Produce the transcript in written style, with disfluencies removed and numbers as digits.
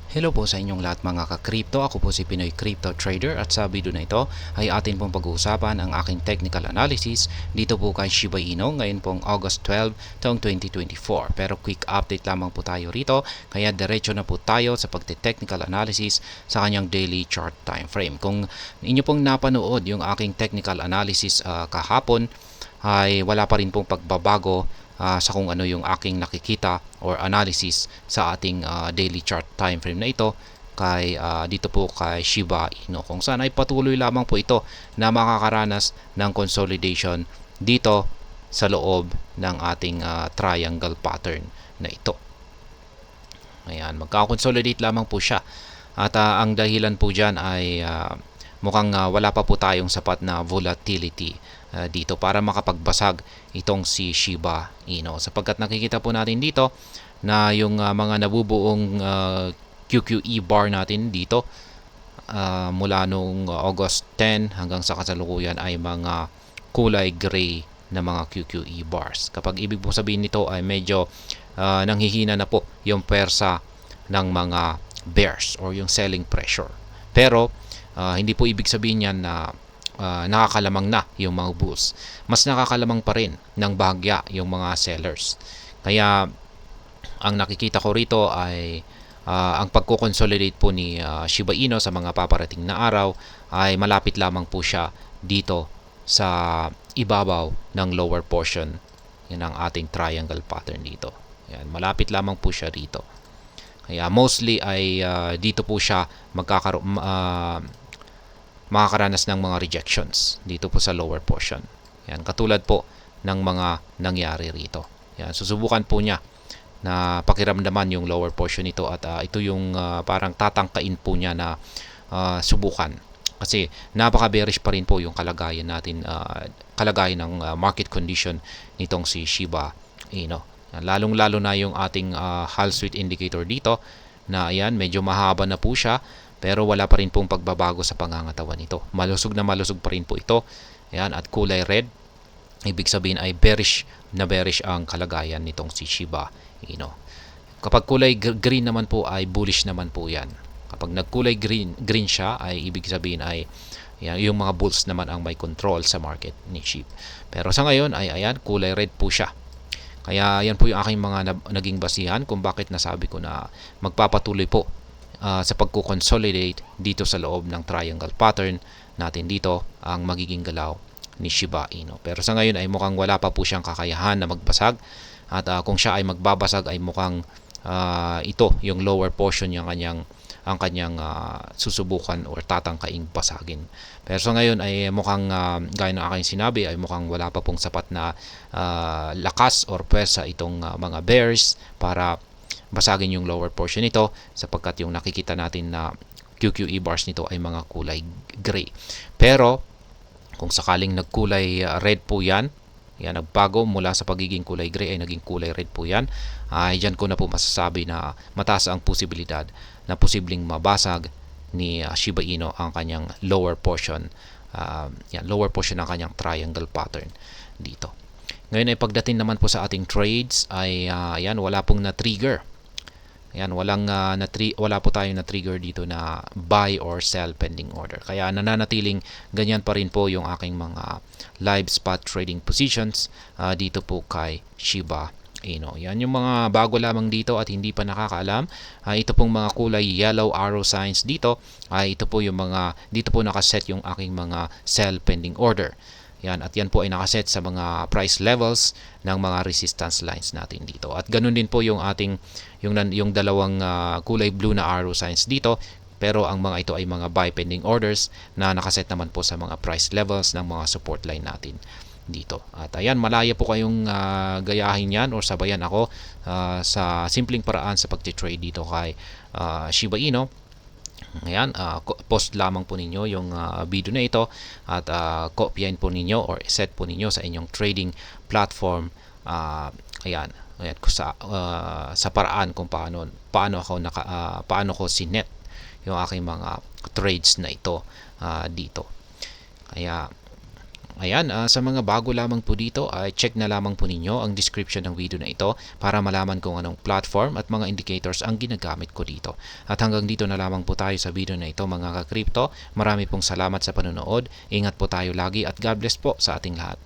Hello po sa inyong lahat mga ka-crypto. Ako po si Pinoy Crypto Trader at sa video na ito ay atin pong pag-uusapan ang aking technical analysis dito po kay Shiba Inu ngayon pong August 12 taong 2024. Pero quick update lamang po tayo rito kaya diretso na po tayo sa pagte-technical analysis sa kanyang daily chart time frame. Kung inyo pong napanood yung aking technical analysis kahapon ay wala pa rin pong pagbabago sa kung ano yung aking nakikita or analysis sa ating daily chart time frame na ito dito po kay Shiba Inu, kung saan ay patuloy lamang po ito na makakaranas ng consolidation dito sa loob ng ating triangle pattern na ito. Ayan, magkakonsolidate lamang po siya at ang dahilan po dyan ay mukhang wala pa po tayong sapat na volatility dito para makapagbasag itong si Shiba Inu, sapagkat nakikita po natin dito na yung mga nabubuong QQE bar natin dito mula noong August 10 hanggang sa kasalukuyan ay mga kulay gray na mga QQE bars. Kapag ibig po sabihin nito ay medyo nanghihina na po yung persa ng mga bears or yung selling pressure. Pero hindi po ibig sabihin yan na nakakalamang na yung mga bulls. Mas nakakalamang pa rin ng bahagya yung mga sellers. Kaya ang nakikita ko rito ay ang pagko-consolidate po ni Shiba Inu sa mga paparating na araw ay malapit lamang po siya dito sa ibabaw ng lower portion yan ang ating triangle pattern dito. Yan, malapit lamang po siya dito. Kaya mostly ay dito po siya makakaranas ng mga rejections dito po sa lower portion. Yan, katulad po ng mga nangyari rito. Yan, susubukan po niya na pakiramdaman yung lower portion nito at ito yung parang tatangkain po niya na subukan. Kasi napaka-bearish pa rin po yung kalagayan natin, kalagayan ng market condition nitong si Shiba Inu. Lalong-lalo na yung ating Hall Street indicator dito na ayan, medyo mahaba na po siya pero wala pa rin pong pagbabago sa pangangatawan nito. Malusog na malusog pa rin po ito. Ayan, at kulay red. Ibig sabihin ay bearish na bearish ang kalagayan nitong si Shiba Inu. Kapag kulay green naman po ay bullish naman po yan. Kapag nagkulay green siya ay ibig sabihin ay yan, yung mga bulls naman ang may control sa market ni SHIB. Pero sa ngayon ay ayan, kulay red po siya. Kaya yan po yung aking mga naging basihan kung bakit nasabi ko na magpapatuloy po sa pagko-consolidate dito sa loob ng triangle pattern natin dito ang magiging galaw ni Shiba Inu. Pero sa ngayon ay mukhang wala pa po siyang kakayahan na magbasag at kung siya ay magbabasag ay mukhang ito yung lower portion yung ang kanyang susubukan or tatangkaing basagin. Pero sa ngayon ay mukhang gaya ng aking sinabi ay mukhang wala pa pong sapat na lakas or pwersa itong mga bears para basagin yung lower portion nito sapagkat yung nakikita natin na QQE bars nito ay mga kulay gray. Pero kung sakaling nagkulay red po yan, nagbago mula sa pagiging kulay gray ay naging kulay red po yan, ay dyan ko na po masasabi na mataas ang posibilidad na posibleng mabasag ni Shiba Inu ang kanyang lower portion, lower portion ng kanyang triangle pattern dito. Ngayon ay pagdating naman po sa ating trades ay wala pong na-trigger. Ayan, wala po tayong na-trigger dito na buy or sell pending order. Kaya nananatiling ganyan pa rin po yung aking mga live spot trading positions dito po kay Shiba Inu. Yan yung mga bago lamang dito at hindi pa nakakaalam. Ito pong mga kulay yellow arrow signs dito. Ito po yung mga, dito po nakaset yung aking mga sell pending order. Yan, at yan po ay nakaset sa mga price levels ng mga resistance lines natin dito. At ganun din po yung ating yung dalawang kulay blue na arrow signs dito, pero ang mga ito ay mga buy pending orders na nakaset naman po sa mga price levels ng mga support line natin dito. At ayan, malaya po kayong gayahin yan or sabayan ako sa simpleng paraan sa pagtitrade dito kay Shiba Inu. Ayan, post lamang po ninyo yung video na ito at kopyahin po ninyo or set po ninyo sa inyong trading platform. Ayan sa paraan kung paano ko sinet yung aking mga trades na ito dito. Kaya Ayan, sa mga bago lamang po dito, ay check na lamang po ninyo ang description ng video na ito para malaman kung anong platform at mga indicators ang ginagamit ko dito. At hanggang dito na lamang po tayo sa video na ito mga ka-crypto. Marami pong salamat sa panonood. Ingat po tayo lagi at God bless po sa ating lahat.